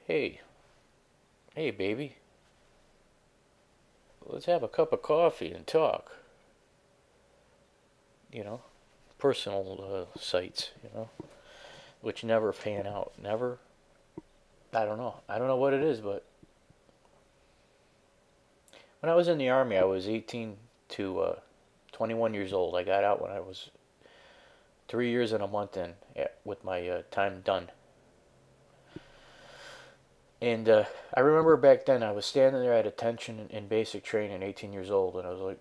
Hey, hey, baby, let's have a cup of coffee and talk. You know, personal sites, which never pan out. Never. I don't know. I don't know what it is, but when I was in the Army, I was 18 to 21 years old. I got out when I was 3 years and a month in with my time done. And I remember back then I was standing there at attention in basic training, 18 years old, and I was like,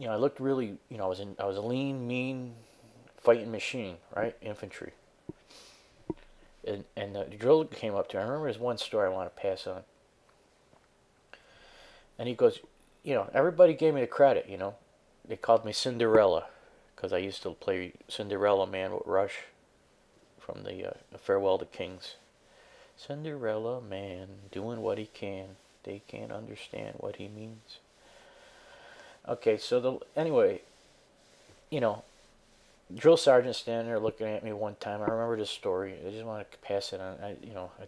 I looked really, I was a lean, mean fighting machine, right? Infantry. And the drill came up to me. I remember there's one story I want to pass on. And he goes, everybody gave me the credit. They called me Cinderella because I used to play Cinderella Man with Rush from the Farewell to Kings. Cinderella Man doing what he can. They can't understand what he means. Okay, so anyway, you know, drill sergeant standing there looking at me one time. I remember this story. I just want to pass it on. I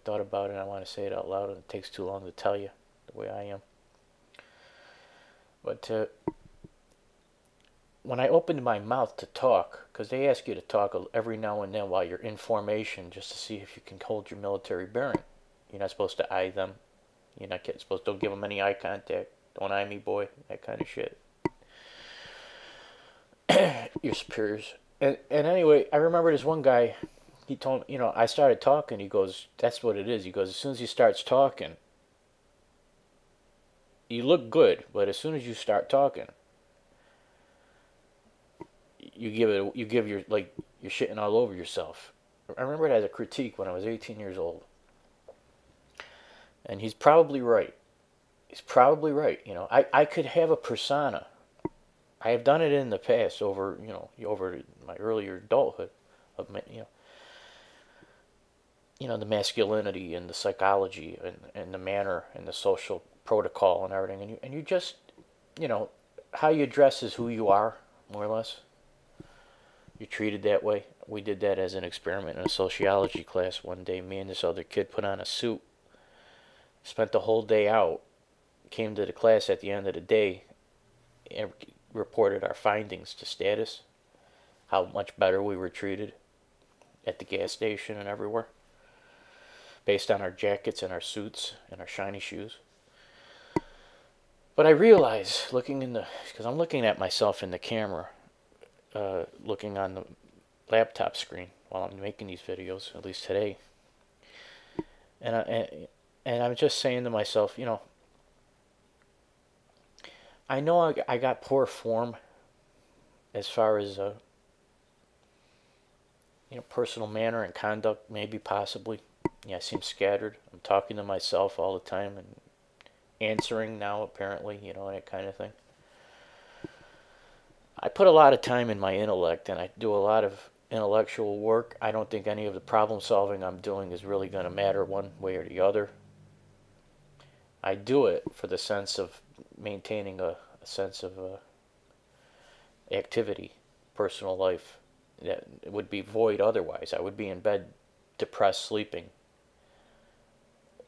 thought about it. And I want to say it out loud, and it takes too long to tell you the way I am. But when I opened my mouth to talk, because they ask you to talk every now and then while you're in formation, just to see if you can hold your military bearing. You're not supposed to eye them. You're not supposed to don't give them any eye contact. Don't eye me, boy. That kind of shit. Your superiors. And anyway, I remember this one guy. He told me, I started talking. He goes, "That's what it is." He goes, "As soon as he starts talking, you look good, but as soon as you start talking, you give your like you're shitting all over yourself." I remember it as a critique when I was 18 years old, and he's probably right. He's probably right. I could have a persona. I have done it in the past over my earlier adulthood of the masculinity and the psychology and the manner and the social protocol and everything, and you just how you dress is who you are, more or less. You're treated that way. We did that as an experiment in a sociology class one day. Me and this other kid put on a suit, spent the whole day out, came to the class at the end of the day, and reported our findings to status, how much better we were treated at the gas station and everywhere, based on our jackets and our suits and our shiny shoes. But I realize, because I'm looking at myself in the camera, looking on the laptop screen while I'm making these videos, at least today, and I'm just saying to myself, I know I got poor form as far as personal manner and conduct, maybe possibly. Yeah, I seem scattered. I'm talking to myself all the time and answering now, apparently, that kind of thing. I put a lot of time in my intellect, and I do a lot of intellectual work. I don't think any of the problem solving I'm doing is really going to matter one way or the other. I do it for the sense of maintaining a sense of activity, personal life that would be void otherwise. I would be in bed, depressed, sleeping,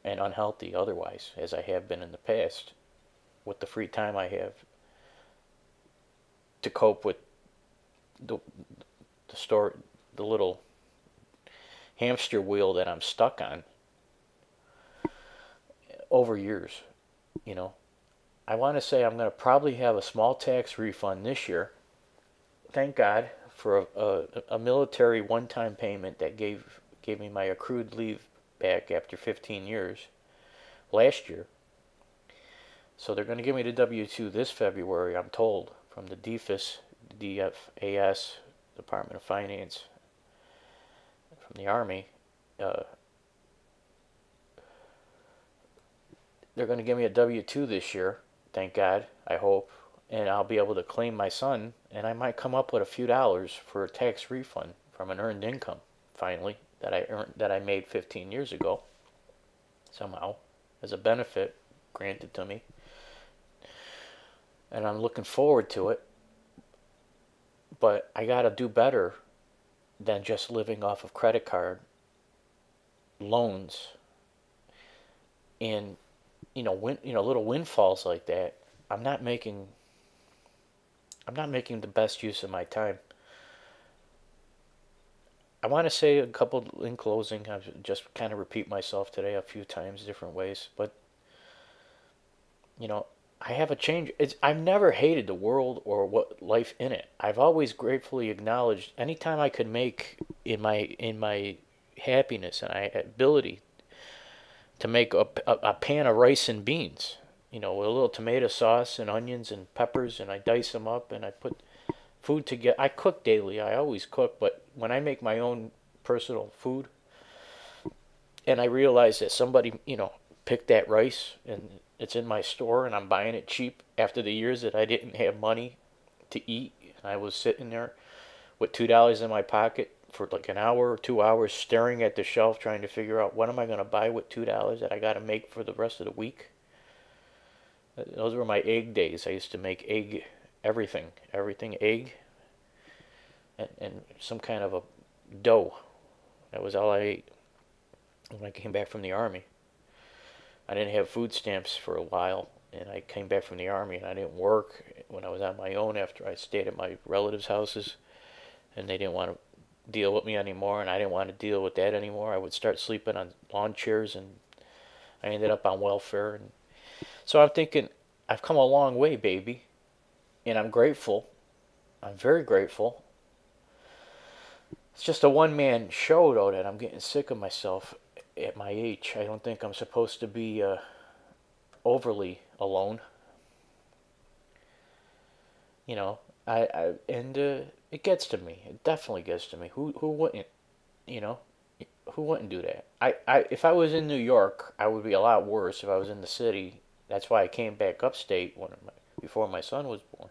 and unhealthy otherwise, as I have been in the past, with the free time I have to cope with the little hamster wheel that I'm stuck on over years. I want to say I'm going to probably have a small tax refund this year. Thank God for a military one-time payment that gave me my accrued leave back after 15 years last year. So they're going to give me the W-2 this February, I'm told, from the DFAS, DFAS, Department of Finance, from the Army. They're going to give me a W-2 this year, thank God, I hope, and I'll be able to claim my son, and I might come up with a few dollars for a tax refund from an earned income, finally, that I made 15 years ago, somehow, as a benefit granted to me. And I'm looking forward to it, but I got to do better than just living off of credit card loans and little windfalls like that, I'm not making I'm not making the best use of my time. I want to say a couple in closing. I've just kind of repeat myself today a few times, different ways, but you know, I have a change. I've never hated the world or what life in it. I've always gratefully acknowledged anytime I could make in my happiness and I ability to make a pan of rice and beans, with a little tomato sauce and onions and peppers, and I dice them up and I put food together. I cook daily. I always cook, but when I make my own personal food, and I realize that somebody, picked that rice and it's in my store and I'm buying it cheap after the years that I didn't have money to eat. I was sitting there with $2 in my pocket for like an hour or 2 hours staring at the shelf trying to figure out what am I going to buy with $2 that I got to make for the rest of the week. Those were my egg days. I used to make everything egg, and some kind of a dough. That was all I ate when I came back from the army. I didn't have food stamps for a while, and I came back from the army, and I didn't work when I was on my own after I stayed at my relatives' houses, and they didn't want to deal with me anymore, and I didn't want to deal with that anymore. I would start sleeping on lawn chairs, and I ended up on welfare. And so I'm thinking, I've come a long way, baby, and I'm grateful. I'm very grateful. It's just a one-man show, though, that I'm getting sick of myself at my age. I don't think I'm supposed to be overly alone. You know, and it gets to me. It definitely gets to me. Who wouldn't, you know, who wouldn't do that? If I was in New York, I would be a lot worse. If I was in the city, that's why I came back upstate before my son was born.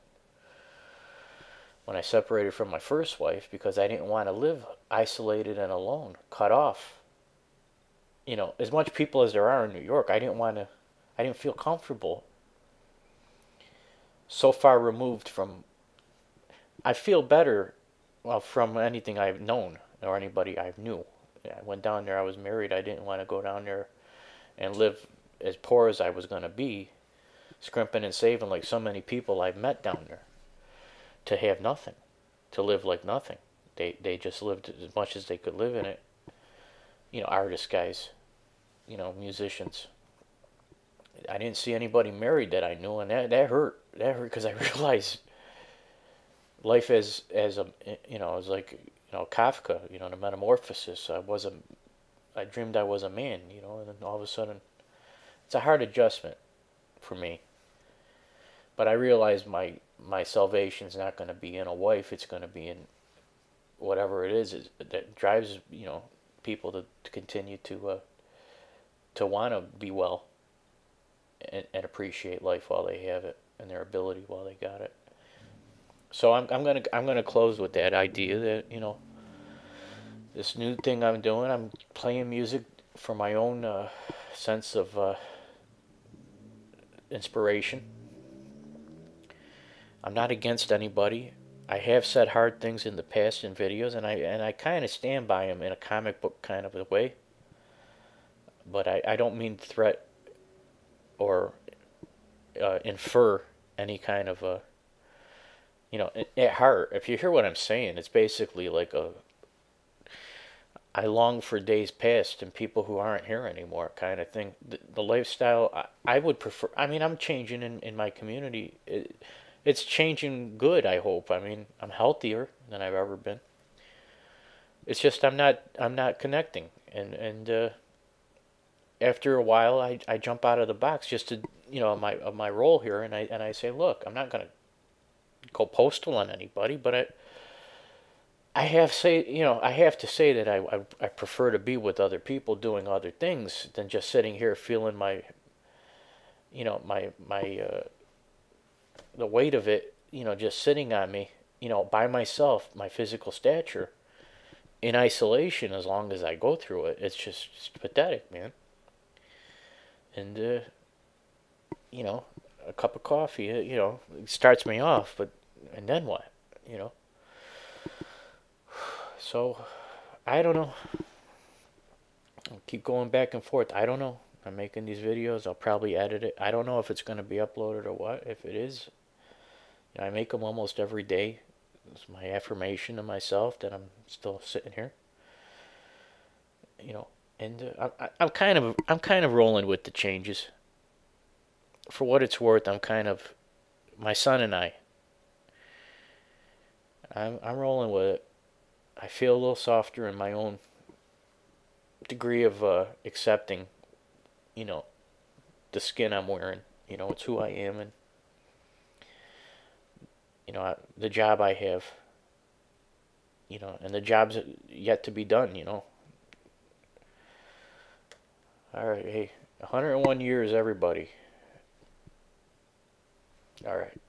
When I separated from my first wife, because I didn't want to live isolated and alone, cut off. As much people as there are in New York, I didn't feel comfortable so far removed from. I feel better, well, from anything I've known or anybody I knew. I went down there. I was married. I didn't want to go down there and live as poor as I was going to be, scrimping and saving like so many people I've met down there. To have nothing, to live like nothing. They just lived as much as they could live in it. Artist guys, musicians. I didn't see anybody married that I knew, and that hurt. That hurt because I realized life as a as like Kafka, the Metamorphosis. I dreamed I was a man, and then all of a sudden, it's a hard adjustment for me. But I realized my salvation's not going to be in a wife. It's going to be in whatever it is that drives people to continue to want to be well and appreciate life while they have it and their ability while they got it. So I'm gonna close with that idea that this new thing I'm doing. I'm playing music for my own sense of inspiration. I'm not against anybody. I have said hard things in the past in videos, and I kind of stand by them in a comic book kind of a way. But I don't mean threat or infer any kind of at heart. If you hear what I'm saying, it's basically like I long for days past and people who aren't here anymore kind of thing. The lifestyle I would prefer. I mean, I'm changing in my community. It's changing good, I hope. I mean, I'm healthier than I've ever been. It's just I'm not connecting, and after a while I jump out of the box just to my role here, and I say, look, I'm not gonna go postal on anybody, but I have to say that I prefer to be with other people doing other things than just sitting here feeling my the weight of it, just sitting on me, by myself, my physical stature, in isolation as long as I go through it. It's pathetic, man. And, a cup of coffee, starts me off, and then what, So, I don't know. I'll keep going back and forth. I don't know. I'm making these videos. I'll probably edit it. I don't know if it's going to be uploaded or what. If it is, I make them almost every day. It's my affirmation to myself that I'm still sitting here. You know, and I'm kind of rolling with the changes. For what it's worth, I'm kind of my son and I'm rolling with it. I feel a little softer in my own degree of accepting, you know, the skin I'm wearing. It's who I am, and the job I have. And the job's yet to be done. All right, hey, 101 years, everybody. All right.